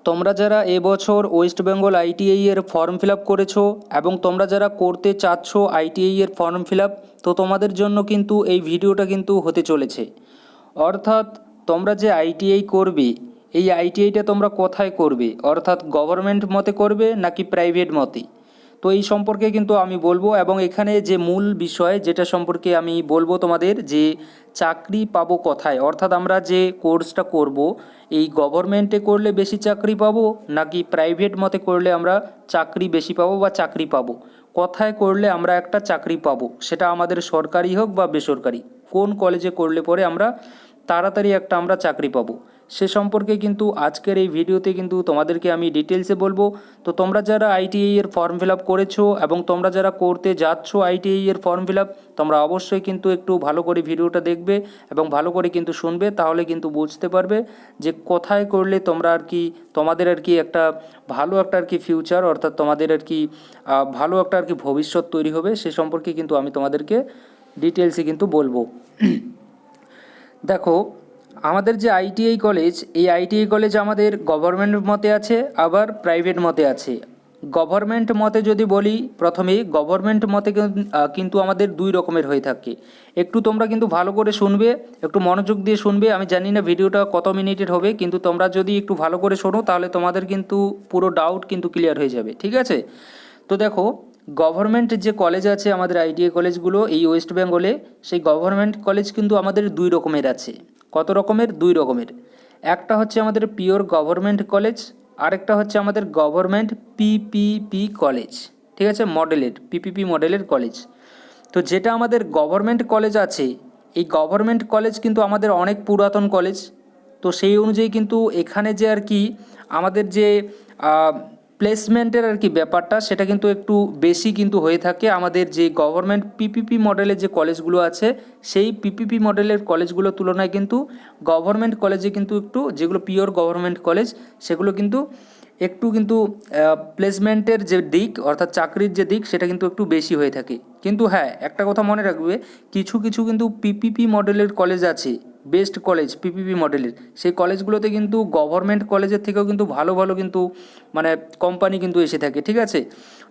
তোমরা যারা এবছর ওয়েস্ট বেঙ্গল আইটিআই এর ফর্ম ফিল আপ করেছো এবং তোমরা যারা করতে চাচ্ছ আইটিআই এর ফর্ম ফিল আপ, তো তোমাদের জন্য কিন্তু এই ভিডিওটা কিন্তু হতে চলেছে। অর্থাৎ তোমরা যে আইটিআই করবে, এই আইটিআইটা তোমরা কোথায় করবে, অর্থাৎ গভর্নমেন্ট মতে করবে নাকি প্রাইভেট মতে, তো এই সম্পর্কে কিন্তু আমি বলবো। এবং এখানে যে মূল বিষয় যেটা সম্পর্কে আমি বলবো তোমাদের, যে চাকরি পাবো কোথায়, অর্থাৎ আমরা যে কোর্সটা করব এই গভর্নমেন্টে করলে বেশি চাকরি পাবো নাকি প্রাইভেট মতে করলে আমরা চাকরি বেশি পাবো বা চাকরি পাবো, কোথায় করলে আমরা একটা চাকরি পাবো, সেটা আমাদের সরকারি হোক বা বেসরকারি, কোন কলেজে করলে পরে আমরা তাড়াতাড়ি একটা আমরা চাকরি পাবো, সে সম্পর্কে কিন্তু আজকের এই ভিডিওতে কিন্তু তোমাদেরকে আমি ডিটেলসে বলবো। তো তোমরা যারা আইটিআই এর ফর্ম ফিল আপ করেছো এবং তোমরা যারা করতে যাচ্ছ আইটিআই এর ফর্ম ফিল আপ, তোমরা অবশ্যই কিন্তু একটু ভালো করে ভিডিওটা দেখবে এবং ভালো করে কিন্তু শুনবে, তাহলে কিন্তু বুঝতে পারবে যে কোথায় করলে তোমরা আর কি তোমাদের আর কি একটা ভালো একটা আর কি ফিউচার, অর্থাৎ তোমাদের আর কি ভালো একটা আর কি ভবিষ্যৎ তৈরি হবে, সে সম্পর্কে কিন্তু আমি তোমাদেরকে ডিটেলসে কিন্তু বলবো। দেখো, আমাদের যে আইটিআই কলেজ, এই আইটিআই কলেজ আমাদের গভর্নমেন্ট মতে আছে আবার প্রাইভেট মতে আছে। গভর্নমেন্ট মতে যদি বলি, প্রথমে গভর্নমেন্ট মতে কিন্তু আমাদের দুই রকমের হয়ে থাকে। একটু তোমরা কিন্তু ভালো করে শুনবে, একটু মনোযোগ দিয়ে শুনবে। আমি জানি না ভিডিওটা কত মিনিটের হবে, কিন্তু তোমরা যদি একটু ভালো করে শোনো তাহলে তোমাদের কিন্তু পুরো ডাউট কিন্তু ক্লিয়ার হয়ে যাবে, ঠিক আছে? তো দেখো, গভর্নমেন্ট যে কলেজ আছে আমাদের আইটিআই কলেজগুলো এই ওয়েস্ট বেঙ্গলে, সেই গভর্নমেন্ট কলেজ কিন্তু আমাদের দুই রকমের আছে। কত রকমের? দুই রকমের। একটা হচ্ছে আমাদের পিওর গভর্নমেন্ট কলেজ, আরেকটা হচ্ছে আমাদের গভর্নমেন্ট পিপিপি কলেজ, ঠিক আছে? মডেলের পিপিপি মডেলের কলেজ। তো যেটা আমাদের গভর্নমেন্ট কলেজ আছে, এই গভর্নমেন্ট কলেজ কিন্তু আমাদের অনেক পুরাতন কলেজ। তো সেই অনুযায়ী কিন্তু এখানে যে আর কি আমাদের যে প্লেসমেন্টের আর কি ব্যাপারটা, সেটা কিন্তু একটু বেশি কিন্তু হয়ে থাকে আমাদের যে গভর্নমেন্ট পিপিপি মডেলের যে কলেজগুলো আছে, সেই পিপিপি মডেলের কলেজগুলোর তুলনায় কিন্তু গভর্নমেন্ট কলেজে কিন্তু একটু, যেগুলো পিওর গভর্নমেন্ট কলেজ, সেগুলো কিন্তু একটু কিন্তু প্লেসমেন্টের যে দিক, অর্থাৎ চাকরির যে দিক, সেটা কিন্তু একটু বেশি হয়ে থাকে। কিন্তু হ্যাঁ, একটা কথা মনে রাখবে, কিছু কিছু কিন্তু পিপিপি মডেলের কলেজ আছে, বেস্ট কলেজ পিপিপি মডেলের, সেই কলেজগুলোতে কিন্তু গভর্নমেন্ট কলেজের থেকেও কিন্তু ভালো ভালো কিন্তু মানে কোম্পানি কিন্তু এসে থাকে, ঠিক আছে?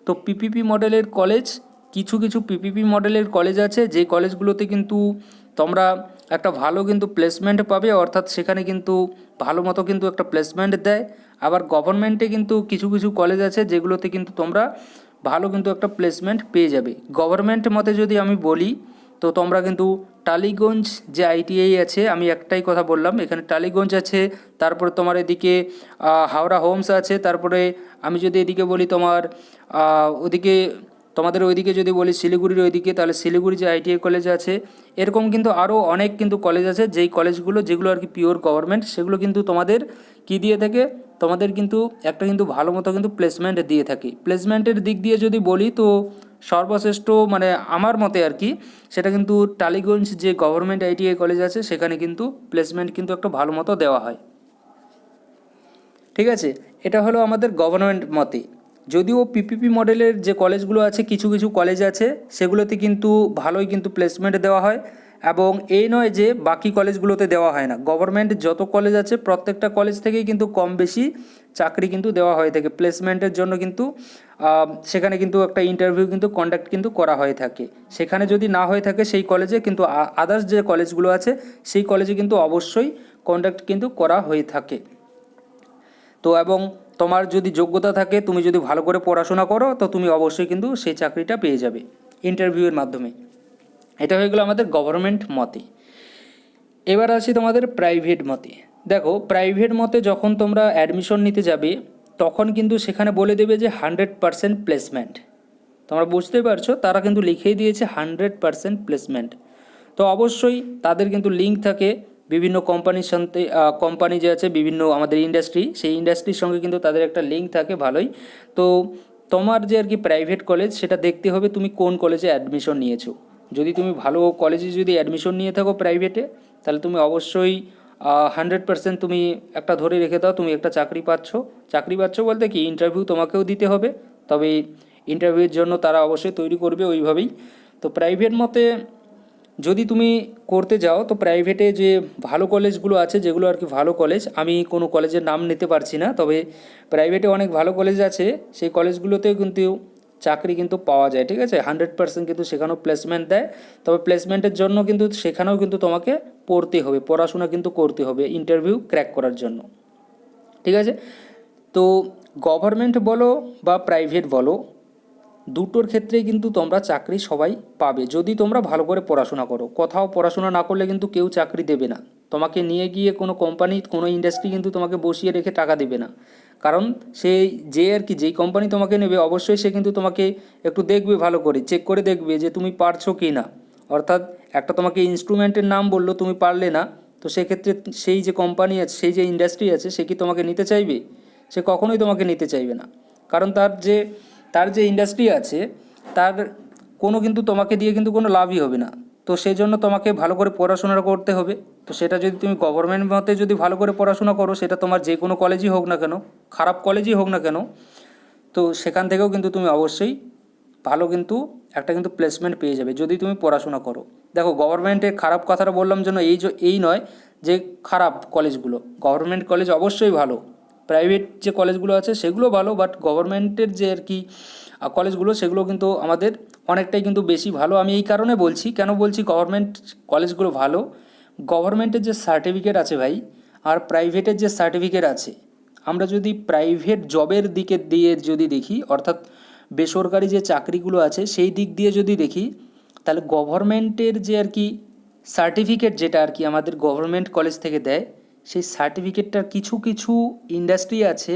তো পিপিপি মডেলের কলেজ, কিছু কিছু পিপিপি মডেলের কলেজ আছে যেই কলেজগুলোতে কিন্তু তোমরা একটা ভালো কিন্তু প্লেসমেন্ট পাবে, অর্থাৎ সেখানে কিন্তু ভালো মতো কিন্তু একটা প্লেসমেন্ট দেয়। আবার গভর্নমেন্টে কিন্তু কিছু কিছু কলেজ আছে যেগুলোতে কিন্তু তোমরা ভালো কিন্তু একটা প্লেসমেন্ট পেয়ে যাবে। গভর্নমেন্ট মতে যদি আমি বলি, তো তোমরা কিন্তু টালিগঞ্জ যে আইটিআই আছে, আমি একটাই কথা বললাম, এখানে টালিগঞ্জ আছে, তারপরে তোমার এদিকে হাওড়া হোমস আছে, তারপরে আমি যদি এদিকে বলি তোমার ওদিকে, তোমাদের ওইদিকে যদি বলি শিলিগুড়ির ওইদিকে, তাহলে শিলিগুড়ি যে আইটিআই কলেজ আছে, এরকম কিন্তু আরও অনেক কিন্তু কলেজ আছে, যেই কলেজগুলো যেগুলো আর কি পিওর গভর্নমেন্ট, সেগুলো কিন্তু তোমাদের কি দিয়ে থাকে, তোমাদের কিন্তু একটা কিন্তু ভালো মতো কিন্তু প্লেসমেন্ট দিয়ে থাকে। প্লেসমেন্টের দিক দিয়ে যদি বলি, তো সর্বশ্রেষ্ঠ মানে আমার মতে আর কি, সেটা কিন্তু টালিগঞ্জ যে গভর্নমেন্ট আইটিআই কলেজ আছে, সেখানে কিন্তু প্লেসমেন্ট কিন্তু একটা ভালো মতো দেওয়া হয়, ঠিক আছে? এটা হলো আমাদের গভর্নমেন্ট মতে। যদিও পিপিপি মডেলের যে কলেজগুলো আছে, কিছু কিছু কলেজ আছে সেগুলোতে কিন্তু ভালোই কিন্তু প্লেসমেন্ট দেওয়া হয়, এবং এই নয় যে বাকি কলেজগুলোতে দেওয়া হয় না। গভর্নমেন্ট যত কলেজ আছে প্রত্যেকটা কলেজ থেকেই কিন্তু কম বেশি চাকরি কিন্তু দেওয়া হয়ে থাকে প্লেসমেন্টের জন্য, কিন্তু সেখানে কিন্তু একটা ইন্টারভিউ কিন্তু কন্ডাক্ট কিন্তু করা হয়ে থাকে। সেখানে যদি না হয়ে থাকে সেই কলেজে, কিন্তু আদার্স যে কলেজগুলো আছে সেই কলেজে কিন্তু অবশ্যই কন্ডাক্ট কিন্তু করা হয়ে থাকে। তো এবং তোমার যদি যোগ্যতা থাকে, তুমি যদি ভালো করে পড়াশোনা করো, তো তুমি অবশ্যই কিন্তু সেই চাকরিটা পেয়ে যাবে ইন্টারভিউয়ের মাধ্যমে। এটা হয়ে গেলো আমাদের গভর্নমেন্ট মতে। এবার আসি তোমাদের প্রাইভেট মতে। দেখো, প্রাইভেট মতে যখন তোমরা অ্যাডমিশন নিতে যাবে, তখন কিন্তু সেখানে বলে দেবে যে 100% প্লেসমেন্ট। তোমরা বুঝতে পারছো, তারা কিন্তু লিখেই দিয়েছে 100% প্লেসমেন্ট। তো অবশ্যই তাদের কিন্তু লিঙ্ক থাকে বিভিন্ন কোম্পানির সাথে, কোম্পানি যে আছে বিভিন্ন আমাদের ইন্ডাস্ট্রি, সেই ইন্ডাস্ট্রির সঙ্গে কিন্তু তাদের একটা লিঙ্ক থাকে ভালোই। তো তোমার যে আর কি প্রাইভেট কলেজ, সেটা দেখতে হবে তুমি কোন কলেজে অ্যাডমিশন নিয়েছো। যদি তুমি ভালো কলেজে যদি অ্যাডমিশন নিয়ে থাকো প্রাইভেটে, তাহলে তুমি অবশ্যই 100% তুমি একটা ধরে রেখে দাও, তুমি একটা চাকরি পাচ্ছ। চাকরি পাচ্ছ বলতে কি, ইন্টারভিউ তোমাকেও দিতে হবে, তবে ইন্টারভিউর জন্য তারা অবশ্যই তৈরি করবে ওইভাবেই। তো প্রাইভেট মতে যদি তুমি করতে যাও তো প্রাইভেটে যে ভালো কলেজগুলো আছে, যেগুলো আর কি ভালো কলেজ, আমি কোনো কলেজের নাম নিতে পারছি না, তবে প্রাইভেটে অনেক ভালো কলেজ আছে, সেই কলেজগুলোতেও কিন্তু চাকরি কিন্তু পাওয়া যায়। ঠিক আছে, 100% কিন্তু সেখানেও প্লেসমেন্ট দেয়। তবে প্লেসমেন্টের জন্য কিন্তু সেখানেও কিন্তু তোমাকে পড়তে হবে, পড়াশোনা কিন্তু করতে হবে ইন্টারভিউ ক্র্যাক করার জন্য। ঠিক আছে, তো গভর্নমেন্ট বলো বা প্রাইভেট বলো, দুটোর ক্ষেত্রেই কিন্তু তোমরা চাকরি সবাই পাবে যদি তোমরা ভালো করে পড়াশোনা করো। কোথাও পড়াশোনা না করলে কিন্তু কেউ চাকরি দেবে না তোমাকে, নিয়ে গিয়ে কোনো কোম্পানি কোনো ইন্ডাস্ট্রি কিন্তু তোমাকে বসিয়ে রেখে টাকা দেবে না। কারণ সেই যে আর কি যেই কোম্পানি তোমাকে নেবে অবশ্যই সে কিন্তু তোমাকে একটু দেখবে, ভালো করে চেক করে দেখবে যে তুমি পারছো কি না। অর্থাৎ একটা তোমাকে ইনস্ট্রুমেন্টের নাম বললো, তুমি পারলে না, তো সেক্ষেত্রে সেই যে কোম্পানি আছে, সেই যে ইন্ডাস্ট্রি আছে, সে কি তোমাকে নিতে চাইবে? সে কখনোই তোমাকে নিতে চাইবে না। কারণ তার যে ইন্ডাস্ট্রি আছে, তার কোনো কিন্তু তোমাকে দিয়ে কিন্তু কোনো লাভই হবে না। তো সেই জন্য তোমাকে ভালো করে পড়াশোনা করতে হবে। তো সেটা যদি তুমি গভর্নমেন্ট মতে যদি ভালো করে পড়াশোনা করো, সেটা তোমার যে কোনো কলেজই হোক না কেন, খারাপ কলেজই হোক না কেন, তো সেখান থেকেও কিন্তু তুমি অবশ্যই ভালো কিন্তু একটা কিন্তু প্লেসমেন্ট পেয়ে যাবে যদি তুমি পড়াশোনা করো। দেখো, গভর্নমেন্টের খারাপ কথাটা বললাম যেন এই নয় যে খারাপ কলেজগুলো, গভর্নমেন্ট কলেজ অবশ্যই ভালো, প্রাইভেট যে কলেজগুলো আছে সেগুলো ভালো, বাট গভর্নমেন্টের যে আর কি কলেজগুলো সেগুলো কিন্তু আমাদের অনেকটাই কিন্তু বেশি ভালো। আমি এই কারণে বলছি, কেন বলছি গভর্নমেন্ট কলেজগুলো ভালো, গভর্নমেন্টের যে সার্টিফিকেট আছে ভাই, আর প্রাইভেটের যে সার্টিফিকেট আছে, আমরা যদি প্রাইভেট জবের দিকে দিয়ে যদি দেখি, অর্থাৎ বেসরকারি যে চাকরিগুলো আছে সেই দিক দিয়ে যদি দেখি, তাহলে গভর্নমেন্টের যে আর কি সার্টিফিকেট যেটা আর কি আমাদের গভর্নমেন্ট কলেজ থেকে দেয়, সেই সার্টিফিকেটটার কিছু কিছু ইন্ডাস্ট্রি আছে,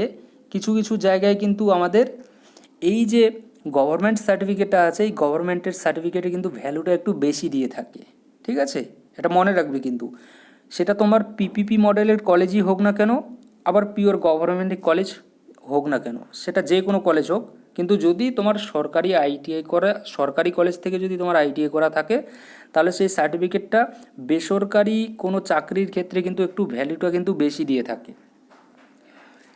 কিছু কিছু জায়গায় কিন্তু আমাদের এই যে গভর্নমেন্ট সার্টিফিকেটটা আছে, এই গভর্নমেন্টের সার্টিফিকেটে কিন্তু ভ্যালুটা একটু বেশি দিয়ে থাকে। ঠিক আছে, এটা মনে রাখবে কিন্তু, সেটা তোমার পিপিপি মডেলের কলেজই হোক না কেন, আবার পিওর গভর্নমেন্ট কলেজ হোক না কেন, সেটা যে কোনো কলেজ হোক, কিন্তু যদি তোমার সরকারি আইটিআই করা, সরকারি কলেজ থেকে যদি তোমার আইটিআই করা থাকে, তাহলে সেই সার্টিফিকেটটা বেসরকারি কোনো চাকরির ক্ষেত্রে কিন্তু একটু ভ্যালুটা কিন্তু বেশি দিয়ে থাকে।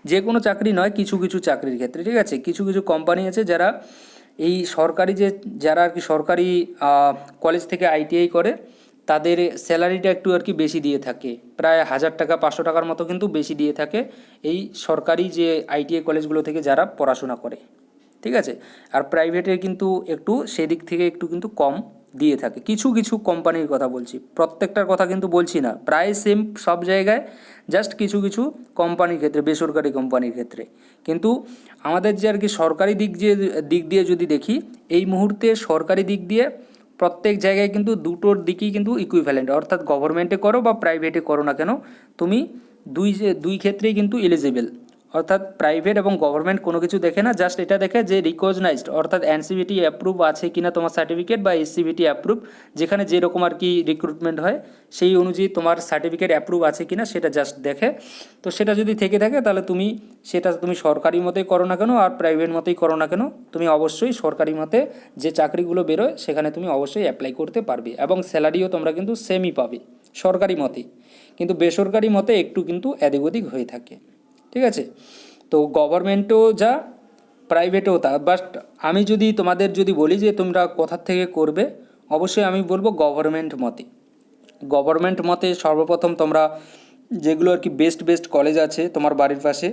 যে কোনো চাকরি নয়, কিছু কিছু চাকরির ক্ষেত্রে। ঠিক আছে, কিছু কিছু কোম্পানি আছে যারা এই সরকারি যারা আর কি সরকারি কলেজ থেকে আইটিআই করে, তাদের স্যালারিটা একটু আর কি বেশি দিয়ে থাকে, প্রায় 1000 টাকা 500 টাকার মতো কিন্তু বেশি দিয়ে থাকে এই সরকারি যে আইটিআই কলেজগুলো থেকে যারা পড়াশোনা করে। ঠিক আছে, আর প্রাইভেটে কিন্তু একটু সেদিক থেকে একটু কিন্তু কম দিয়ে থাকে, কিছু কিছু কোম্পানির কথা বলছি, প্রত্যেকটার কথা কিন্তু বলছি না, প্রায় সেম সব জায়গায়, জাস্ট কিছু কিছু কোম্পানির ক্ষেত্রে, বেসরকারি কোম্পানির ক্ষেত্রে। কিন্তু আমাদের যে আর কি সরকারি দিক দিয়ে যদি দেখি, এই মুহূর্তে সরকারি দিক দিয়ে প্রত্যেক জায়গায় কিন্তু দুটোর দিকেই কিন্তু ইকুইভ্যালেন্ট, অর্থাৎ গভর্নমেন্টে করো বা প্রাইভেটে করো না কেন, তুমি দুই ক্ষেত্রেই কিন্তু এলিজিবল। অর্থাৎ প্রাইভেট এবং গভর্নমেন্ট কোনো কিছু দেখে না, জাস্ট এটা দেখে যে রিকগনাইজড, অর্থাৎ এনসিভিটি অ্যাপ্রুভ আছে কিনা তোমার সার্টিফিকেট, বা এসসিভিটি অ্যাপ্রুভ, যেখানে যেরকম আর কি রিক্রুটমেন্ট হয় সেই অনুযায়ী তোমার সার্টিফিকেট অ্যাপ্রুভ আছে কিনা সেটা জাস্ট দেখে। তো সেটা যদি থেকে থাকে তাহলে তুমি সরকারি মতেই করো না কেন আর প্রাইভেট মতেই করো না কেন, তুমি অবশ্যই সরকারি মতে যে চাকরিগুলো বেরোয় সেখানে তুমি অবশ্যই অ্যাপ্লাই করতে পারবে, এবং স্যালারিও তোমরা কিন্তু সেমই পাবে সরকারি মতেই, কিন্তু বেসরকারি মতে একটু কিন্তু এদিক ওদিক হয়ে থাকে। ঠিক আছে, তো গভর্নমেন্টও যা, প্রাইভেটও তা, বাট আমি যদি তোমাদের যদি বলি যে তোমরা কোথার থেকে করবে, অবশ্যই আমি বলবো গভর্নমেন্ট মতে। গভর্নমেন্ট মতে সর্বপ্রথম তোমরা যেগুলো আর কি বেস্ট কলেজ আছে তোমার বাড়ির পাশে,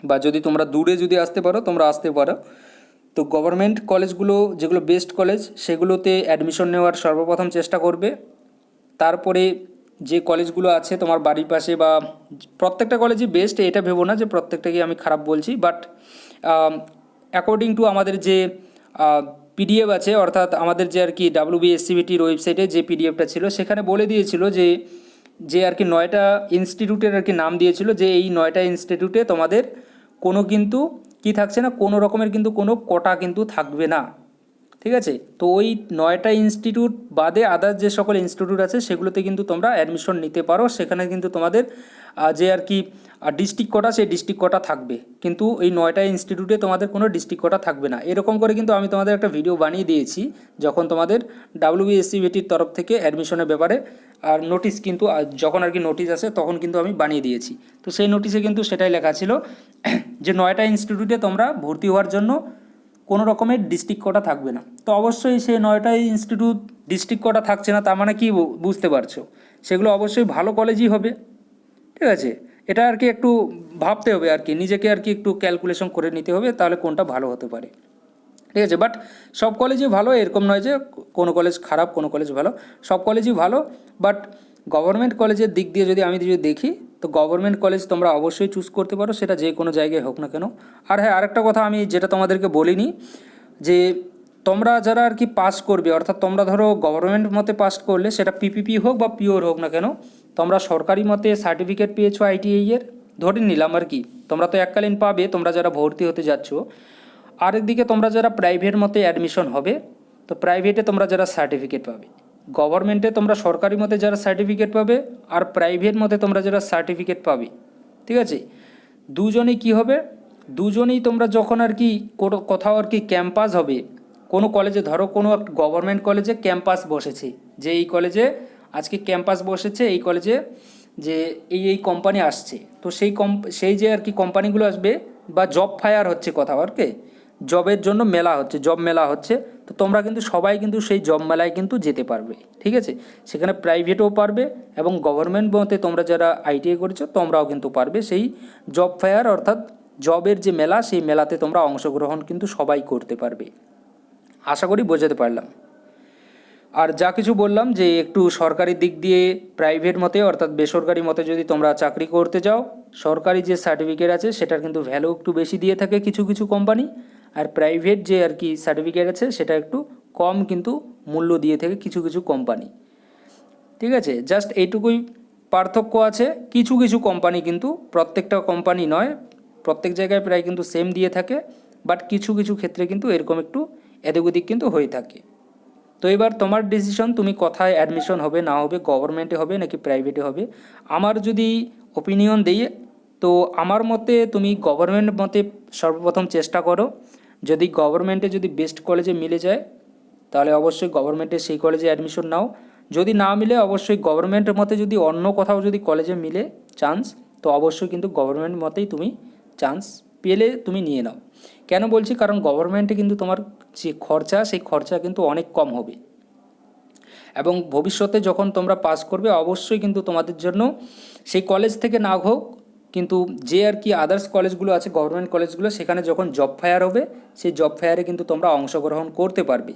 বা যদি তোমরা দূরে যদি আসতে পারো তোমরা আসতে পারো, তো গভর্নমেন্ট কলেজগুলো যেগুলো বেস্ট কলেজ সেগুলোতে অ্যাডমিশন নেওয়ার সর্বপ্রথম চেষ্টা করবে। তারপরে যে কলেজগুলো আছে তোমার বাড়ির পাশে, বা প্রত্যেকটা কলেজই বেস্ট এটা ভেবো না যে প্রত্যেকটাকে আমি খারাপ বলছি, বাট অ্যাকর্ডিং টু আমাদের যে পিডিএফ আছে, অর্থাৎ আমাদের যে আর কি WBSCBTর ওয়েবসাইটে যে পিডিএফটা ছিল সেখানে বলে দিয়েছিল যে আর কি 9টা ইনস্টিটিউটের আর কি নাম দিয়েছিল, যে এই 9টা ইনস্টিটিউটে তোমাদের কোনো কিন্তু কি থাকছে না, কোনো রকমের কিন্তু কোনো কোটা কিন্তু থাকবে না। ঠিক আছে, তো ওই 9টা ইনস্টিটিউট বাদে আদার্স যে সকল ইনস্টিটিউট আছে সেগুলোতে কিন্তু তোমরা অ্যাডমিশন নিতে পারো, সেখানে কিন্তু তোমাদের যে আর কি ডিস্ট্রিক্ট কোটা, সেই ডিস্ট্রিক্ট কোটা থাকবে, কিন্তু এই 9টা ইনস্টিটিউটে তোমাদের কোনো ডিস্ট্রিক্ট কোটা থাকবে না। এরকম করে কিন্তু আমি তোমাদের একটা ভিডিও বানিয়ে দিয়েছি যখন তোমাদের WBSCBTর তরফ থেকে অ্যাডমিশনের ব্যাপারে আর নোটিশ কিন্তু যখন আর কি নোটিশ আসে তখন কিন্তু আমি বানিয়ে দিয়েছি। তো সেই নোটিশে কিন্তু সেটাই লেখা ছিল যে 9টা ইনস্টিটিউটে তোমরা ভর্তি হওয়ার জন্য কোনো রকমের ডিস্ট্রিক্ট কোটা থাকবে না। তো অবশ্যই সে 9টাই ইনস্টিটিউট ডিস্ট্রিক্ট কোটা থাকছে না, তার মানে কি বুঝতে পারছো, সেগুলো অবশ্যই ভালো কলেজই হবে। ঠিক আছে, এটা আর কি একটু ভাবতে হবে আর কি, নিজেকে আর কি একটু ক্যালকুলেশন করে নিতে হবে তাহলে কোনটা ভালো হতে পারে। ঠিক আছে, বাট সব কলেজই ভালো, এরকম নয় যে কোনো কলেজ খারাপ কোনো কলেজ ভালো, সব কলেজই ভালো। বাট গভর্নমেন্ট কলেজের দিক দিয়ে যদি আমি দেখি, তো গভর্নমেন্ট কলেজ তোমরা অবশ্যই চুজ করতে পারো, সেটা যে কোনো জায়গায় হোক না কেন। আর হ্যাঁ, আরেকটা কথা আমি যেটা তোমাদেরকে বলিনি, যে তোমরা যারা আর কি পাস করবে, অর্থাৎ তোমরা ধরো গভর্নমেন্ট মতে পাস করলে, সেটা পিপিপি হোক বা পিওর হোক না কেন, তোমরা সরকারি মতে সার্টিফিকেট পেয়েছো আইটিআই এর, ধরে নিলাম আর কি, তোমরা তো এককালীন পাবে তোমরা যারা ভর্তি হতে যাচ্ছ। আরেকদিকে তোমরা যারা প্রাইভেট মতে অ্যাডমিশন হবে, তো প্রাইভেটে তোমরা যারা সার্টিফিকেট পাবে, গভর্নমেন্টে তোমরা সরকারি মতে যারা সার্টিফিকেট পাবে, আর প্রাইভেট মতে তোমরা যারা সার্টিফিকেট পাবে, ঠিক আছে, দুজনেই কি হবে, দুজনেই তোমরা যখন আর কি কোথাও আর কি ক্যাম্পাস হবে, কোনো কলেজে ধরো কোনো গভর্নমেন্ট কলেজে ক্যাম্পাস বসেছে, যে এই কলেজে আজকে ক্যাম্পাস বসেছে, এই কলেজে যে এই কোম্পানি আসছে, তো সেই যে আর কি কোম্পানিগুলো আসবে, বা জব ফায়ার হচ্ছে কোথাও আর কি, জবের জন্য মেলা হচ্ছে, জব মেলা হচ্ছে, তো তোমরা কিন্তু সবাই কিন্তু সেই জব মেলায় কিন্তু যেতে পারবে। ঠিক আছে, সেখানে প্রাইভেটও পারবে এবং গভর্নমেন্ট মতে তোমরা যারা আইটিআই করেছো তোমরাও কিন্তু পারবে সেই জব ফায়ার, অর্থাৎ জবের যে মেলা, সেই মেলাতে তোমরা অংশগ্রহণ কিন্তু সবাই করতে পারবে। আশা করি বোঝাতে পারলাম। আর যা কিছু বললাম যে একটু সরকারি দিক দিয়ে প্রাইভেট মতে অর্থাৎ বেসরকারি মতে যদি তোমরা চাকরি করতে যাও, সরকারি যে সার্টিফিকেট আছে সেটার কিন্তু ভ্যালু একটু বেশি দিয়ে থাকে কিছু কিছু কোম্পানি, আর প্রাইভেট যে আর কি সার্টিফিকেট আছে সেটা একটু কম কিন্তু মূল্য দিয়ে থাকে কিছু কিছু কোম্পানি। ঠিক আছে, জাস্ট এইটুকুই পার্থক্য আছে। কিছু কিছু কোম্পানি কিন্তু, প্রত্যেকটা কোম্পানি নয়, প্রত্যেক জায়গায় প্রায় কিন্তু সেম দিয়ে থাকে, বাট কিছু কিছু ক্ষেত্রে কিন্তু এরকম একটু এদিক ওদিক কিন্তু হয়ে থাকে। তো এবার তোমার ডিসিশন, তুমি কোথায় অ্যাডমিশন হবে না হবে, গভর্নমেন্টে হবে নাকি প্রাইভেটে হবে। আমার যদি ওপিনিয়ন দিই, তো আমার মতে তুমি গভর্নমেন্ট মতে সর্বপ্রথম চেষ্টা করো, যদি গভর্নমেন্টে যদি বেস্ট কলেজে মিলে যায় তাহলে অবশ্যই গভর্নমেন্টে সেই কলেজে অ্যাডমিশন নাও। যদি না মিলে অবশ্যই গভর্নমেন্টের মতে যদি অন্য কোথাও যদি কলেজে মিলে চান্স, তো অবশ্যই কিন্তু গভর্নমেন্ট মতেই তুমি চান্স পেলে তুমি নিয়ে নাও। কেন বলছি, কারণ গভর্নমেন্টে কিন্তু তোমার যে খরচা, সেই খরচা কিন্তু অনেক কম হবে, এবং ভবিষ্যতে যখন তোমরা পাস করবে অবশ্যই কিন্তু তোমাদের জন্য সেই কলেজ থেকে না হোক, কিন্তু যে আর কি আদার্স কলেজগুলো আছে গভর্নমেন্ট কলেজগুলো, সেখানে যখন জব ফায়ার হবে সেই জব ফায়ারে কিন্তু তোমরা অংশগ্রহণ করতে পারবে,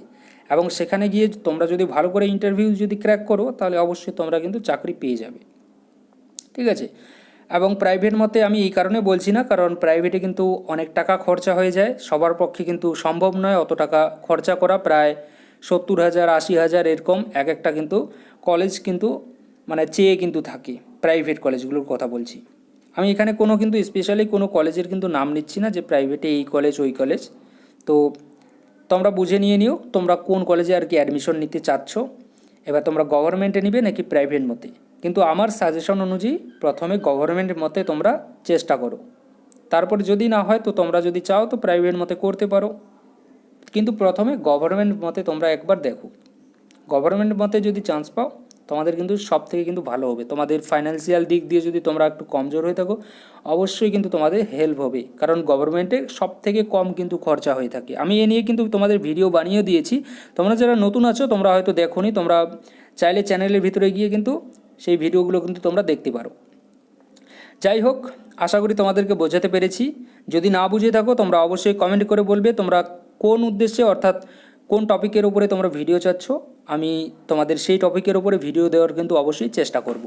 এবং সেখানে গিয়ে তোমরা যদি ভালো করে ইন্টারভিউ যদি ক্র্যাক করো তাহলে অবশ্যই তোমরা কিন্তু চাকরি পেয়ে যাবে। ঠিক আছে, এবং প্রাইভেট মতে আমি এই কারণে বলছি না, কারণ প্রাইভেটে কিন্তু অনেক টাকা খরচা হয়ে যায়, সবার পক্ষে কিন্তু সম্ভব নয় অত টাকা খরচা করা, প্রায় 70,000 80,000 এরকম এক একটা কিন্তু কলেজ কিন্তু মানে চেয়ে কিন্তু থাকে, প্রাইভেট কলেজগুলোর কথা বলছি আমি এখানে, কোনো কিন্তু স্পেশালি কোনো কলেজের কিন্তু নাম নিচ্ছি না যে প্রাইভেটে এই কলেজ ওই কলেজ। তো তোমরা বুঝে নিয়ে নিও তোমরা কোন কলেজে আর কি অ্যাডমিশন নিতে চাচ্ছ, এবার তোমরা গভর্নমেন্টে নিবে নাকি প্রাইভেট মতে। কিন্তু আমার সাজেশন অনুযায়ী প্রথমে গভর্নমেন্ট মতে তোমরা চেষ্টা করো, তারপর যদি না হয় তো তোমরা যদি চাও তো প্রাইভেট মতে করতে পারো, কিন্তু প্রথমে গভর্নমেন্ট মতে তোমরা একবার দেখো। গভর্নমেন্ট মতে যদি চান্স পাও তোমাদের কিন্তু সব থেকে কিন্তু ভালো হবে, তোমাদের ফাইন্যান্সিয়াল দিক দিয়ে যদি তোমরা একটু কমজোর হয়ে থাকো অবশ্যই কিন্তু তোমাদের হেল্প হবে, কারণ গভর্নমেন্টে সব থেকে কম কিন্তু খরচা হয়ে থাকে। আমি এ নিয়ে কিন্তু তোমাদের ভিডিও বানিয়ে দিয়েছি, তোমরা যারা নতুন আছো তোমরা হয়তো দেখোনি, তোমরা চাইলে চ্যানেলের ভিতরে গিয়ে কিন্তু সেই ভিডিওগুলো কিন্তু তোমরা দেখতে পারো। যাই হোক, আশা করি তোমাদেরকে বোঝাতে পেরেছি। যদি না বুঝে থাকো তোমরা অবশ্যই কমেন্ট করে বলবে তোমরা কোন উদ্দেশ্যে অর্থাৎ কোন টপিকের উপরে তোমরা ভিডিও চাচ্ছ, আমি তোমাদের সেই টপিকের উপরে ভিডিও দেওয়ার কিন্তু অবশ্যই চেষ্টা করব।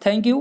Thank you.